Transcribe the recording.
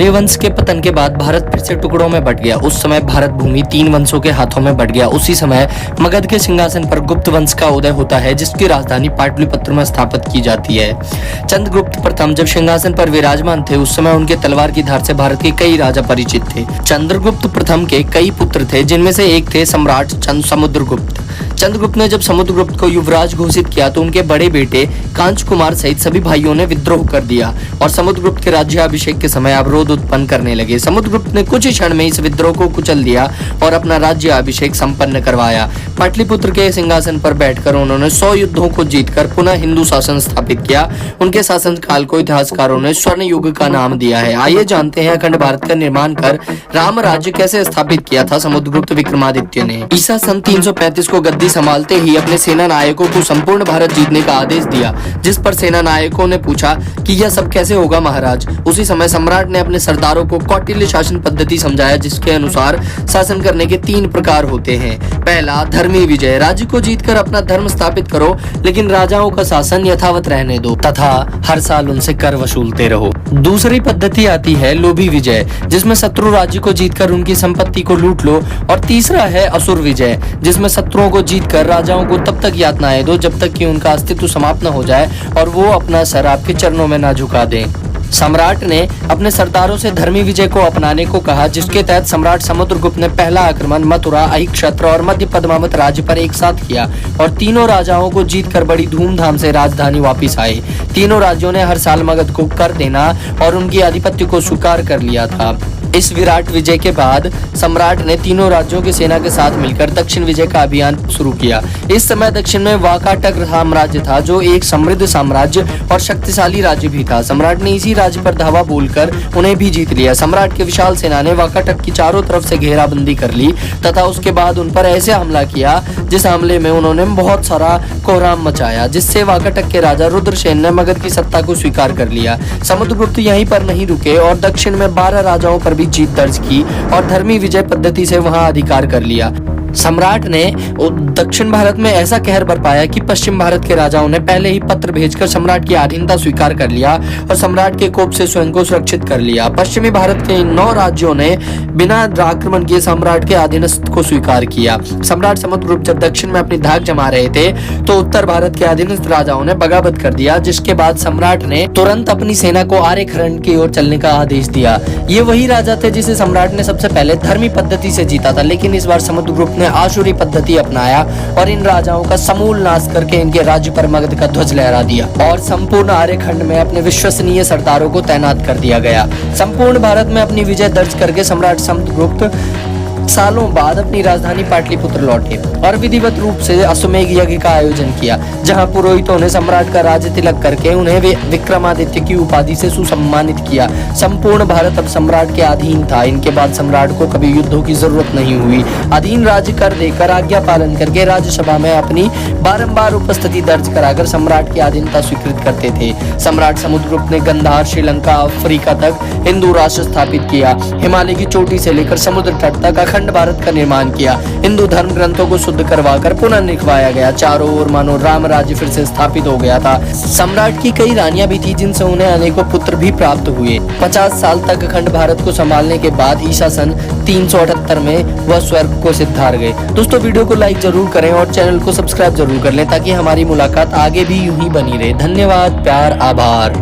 वंश के पतन के बाद भारत फिर से टुकड़ों में बट गया। उस समय भारत भूमि 3 वंशों के हाथों में बट गया। उसी समय मगध के सिंहासन पर गुप्त वंश का उदय होता है, जिसकी राजधानी पाटलिपुत्र में स्थापित की जाती है। चंद्रगुप्त प्रथम जब सिंहासन पर विराजमान थे, उस समय उनके तलवार की धार से भारत के कई राजा परिचित थे। चंद्रगुप्त प्रथम के कई पुत्र थे, जिनमें से एक थे सम्राट समुद्रगुप्त। चंद्रगुप्त ने जब समुद्रगुप्त को युवराज घोषित किया तो उनके बड़े बेटे कांच कुमार सहित सभी भाइयों ने विद्रोह कर दिया और समुद्रगुप्त के राज्याभिषेक के समय अवरोध उत्पन्न करने लगे। समुद्रगुप्त ने कुछ ही क्षण में इस विद्रोह को कुचल दिया और अपना राज्याभिषेक संपन्न करवाया। पाटलिपुत्र के सिंहासन पर बैठकर उन्होंने 100 युद्धों को जीतकर पुनः हिंदू शासन स्थापित किया। उनके शासन काल को इतिहासकारों ने स्वर्ण युग का नाम दिया है। आइए जानते हैं अखंड भारत का निर्माण कर राम राज्य कैसे स्थापित किया था समुद्रगुप्त विक्रमादित्य ने। ईसा सन 335 को गद्दी संभालते ही अपने सेना नायकों को संपूर्ण भारत जीतने का आदेश दिया, जिस पर सेना नायकों ने पूछा कि यह सब कैसे होगा महाराज। उसी समय सम्राट ने अपने सरदारों को कौटिल्य शासन पद्धति समझाया, जिसके अनुसार शासन करने के 3 प्रकार होते हैं। पहला, धर्मी विजय। राज्य को जीतकर अपना धर्म स्थापित करो, लेकिन राजाओं का शासन यथावत रहने दो तथा हर साल उनसे कर वसूलते रहो। दूसरी पद्धति आती है लोभी विजय, जिसमें शत्रु राज्य को जीतकर उनकी संपत्ति को लूट लो। और तीसरा है असुर विजय, जिसमें शत्रुओं को जीतकर राजाओं को तब तक यातनाएं दो जब तक कि उनका अस्तित्व समाप्त न हो जाए और वो अपना सर आपके चरणों में ना झुका दें। सम्राट ने अपने सरदारों से धर्मी विजय को अपनाने को कहा, जिसके तहत सम्राट समुद्रगुप्त ने पहला आक्रमण मथुरा, अहिक्षत्र और मध्य पद्मावत राज्य पर एक साथ किया और तीनों राजाओं को जीतकर बड़ी धूमधाम से राजधानी वापस आए। तीनों राज्यों ने हर साल मगध को कर देना और उनकी आधिपत्य को स्वीकार कर लिया था। इस विराट विजय के बाद सम्राट ने तीनों राज्यों की सेना के साथ मिलकर दक्षिण विजय का अभियान शुरू किया। इस समय दक्षिण में वाकाटक साम्राज्य था, जो एक समृद्ध साम्राज्य और शक्तिशाली राज्य भी था। सम्राट ने इसी राज्य पर धावा बोलकर उन्हें भी जीत लिया। सम्राट की विशाल सेना ने वाकाटक की चारों तरफ से घेराबंदी कर ली तथा उसके बाद उन पर ऐसे हमला किया, जिस हमले में उन्होंने बहुत सारा कोहराम मचाया, जिससे वाकाटक के राजा रुद्रसेन ने मगध की सत्ता को स्वीकार कर लिया। समुद्रगुप्त यहीं पर नहीं रुके और दक्षिण में 12 राजाओं पर भी जीत दर्ज की और धर्मी विजय पद्धति से वहां अधिकार कर लिया। सम्राट ने दक्षिण भारत में ऐसा कहर बरपाया कि पश्चिम भारत के राजाओं ने पहले ही पत्र भेजकर सम्राट की अधीनता स्वीकार कर लिया और सम्राट के कोप से स्वयं को सुरक्षित कर लिया। पश्चिमी भारत के 9 राज्यों ने बिना आक्रमण किए सम्राट के अधीनस्थ को स्वीकार किया। सम्राट समुद्रगुप्त जब दक्षिण में अपनी धाक जमा रहे थे तो उत्तर भारत के अधीनस्थ राजाओं ने बगावत कर दिया, जिसके बाद सम्राट ने तुरंत अपनी सेना को आर्यखंड की ओर चलने का आदेश दिया। ये वही राजा थे जिसे सम्राट ने सबसे पहले धर्मी पद्धति से जीता था, लेकिन इस बार समुद्रगुप्त ने आशुरी पद्धति अपनाया और इन राजाओं का समूल नाश करके इनके राज्य पर मगध का ध्वज लहरा दिया और संपूर्ण आर्यखंड में अपने विश्वसनीय सरदारों को तैनात कर दिया गया। संपूर्ण भारत में अपनी विजय दर्ज करके सम्राट समुद्रगुप्त सालों बाद अपनी राजधानी पाटलिपुत्र लौटे और विधिवत रूप से अश्वमेध यज्ञ का आयोजन किया, जहां पुरोहितों ने सम्राट का राज तिलक करके उन्हें विक्रमादित्य की उपाधि से सुसम्मानित किया। संपूर्ण भारत अब सम्राट के अधीन था। इनके बाद सम्राट को कभी युद्धों की जरूरत नहीं हुई। अधीन राज्य कर देकर आज्ञा पालन करके राज्यसभा में अपनी बारंबार उपस्थिति दर्ज कराकर सम्राट की अधीनता स्वीकृत करते थे। सम्राट समुद्रगुप्त ने गंधार, श्रीलंका, अफ्रीका तक हिंदू राष्ट्र स्थापित किया। हिमालय की चोटी से लेकर समुद्र तट तक अखंड भारत का निर्माण किया। हिंदू धर्म ग्रंथों को शुद्ध करवाकर पुनः लिखवाया गया। चारों ओर मानो राम राज्य फिर से स्थापित हो गया था। सम्राट की कई रानियां भी थी, जिनसे उन्हें अनेकों पुत्र भी प्राप्त हुए। 50 साल तक अखंड भारत को संभालने के बाद ईसा सन 378 में वह स्वर्ग को सिद्धार गए। दोस्तों, वीडियो को लाइक जरूर करें और चैनल को सब्सक्राइब जरूर कर लें, ताकि हमारी मुलाकात आगे भी यूं ही बनी रहे। धन्यवाद, प्यार, आभार।